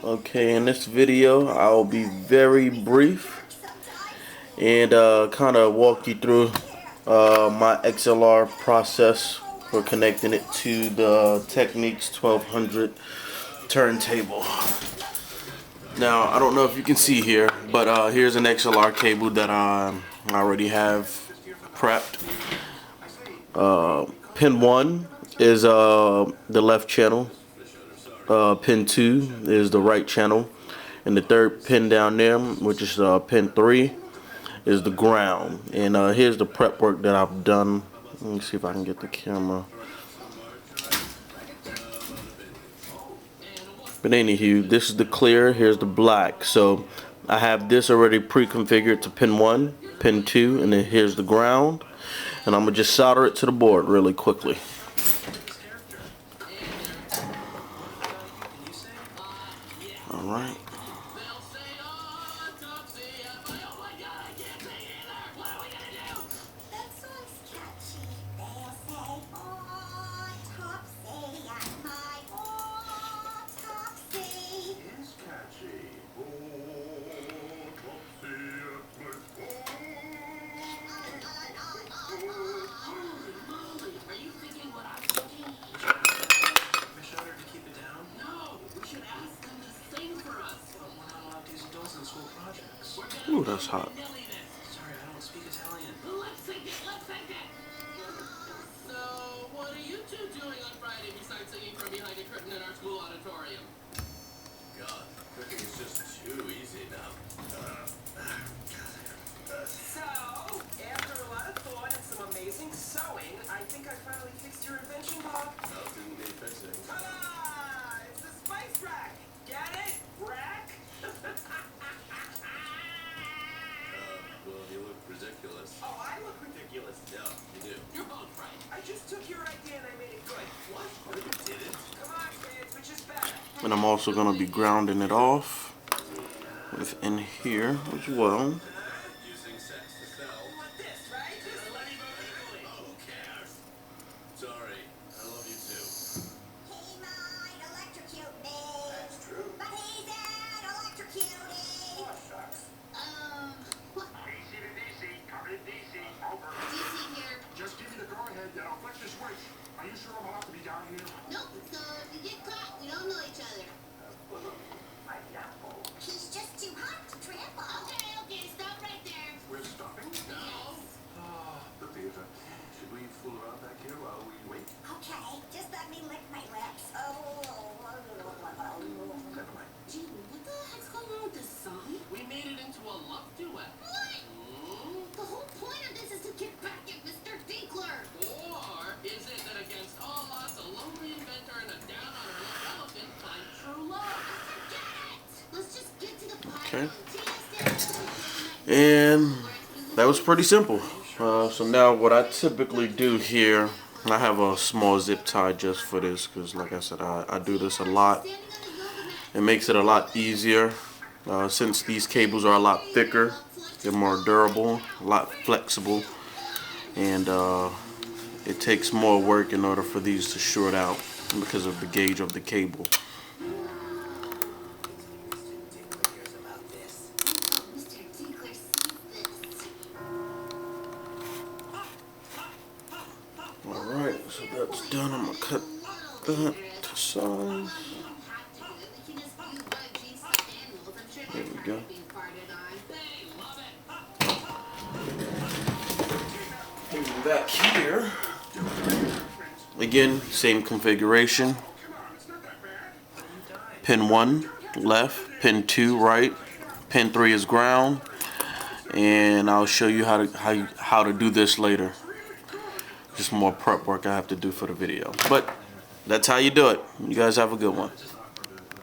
Okay, in this video I'll be very brief and kind of walk you through my XLR process for connecting it to the Technics 1200 turntable. Now I don't know if you can see here, but here's an XLR cable that I already have prepped. Pin 1 is the left channel. Pin 2 is the right channel, and the third pin down there, which is pin 3, is the ground. And here's the prep work that I've done. Let me see if I can get the camera. But anywho, this is the clear, here's the black. So I have this already pre-configured to pin 1, pin 2, and then here's the ground. And I'm going to just solder it to the board really quickly. Alright. Ooh, that's hot. Sorry, I don't speak Italian. Let's sing it, let's sing it! So, what are you two doing on Friday besides singing from behind a curtain in our school auditorium? God, cooking is just too easy now. So, after a lot of thought and some amazing sewing, I think I finally fixed your invention, Bob. No, didn't need fixing. Ta-da! It's a spice rack! Get it? Rack? Well, you look ridiculous. Oh, I look ridiculous. Yeah, you do. You're both right. I just took your idea and I made it good. What? No, you didn't. Come on, kids, which is better? And I'm also going to be grounding it off within here as well. Using sex to sell. You want this, right? Let me vote equally. Oh, who cares? Sorry, I love you too. He might electrocute me. That's true. But he's an electrocuting. Oh, shucks. DC to DC, coming in DC, over. DC here. Just give me the go-ahead, then I'll flex this switch. Are you sure I'm allowed to be down here? Nope, so if you get caught, we don't know each other. He's just too hot to trample. Okay, stop right there. We're stopping? Yes. The theater. Should we fool around back here while we wait? Okay, just let me lick my lips. Never mind. Gee, what the heck's going on with this song? We made it into a love duet. What? The whole point of this is to get back at Mr. Dinkler. Or is it that against all odds, a lonely inventor and a down-on-her-luck elephant find true love? Forget it. Let's just get to the point. Okay. And that was pretty simple. So now what I typically do here, I have a small zip tie just for this because like I said, I do this a lot. It makes it a lot easier since these cables are a lot thicker. They're more durable, a lot flexible, and it takes more work in order for these to short out because of the gauge of the cable. Mr. Dinkler sees this. Alright, so that's done. I'm going to cut that to size. There we go. And back here, again, same configuration. Pin 1 left, pin 2 right, pin 3 is ground, and I'll show you how to do this later. Just more prep work I have to do for the video, but that's how you do it. You guys have a good one.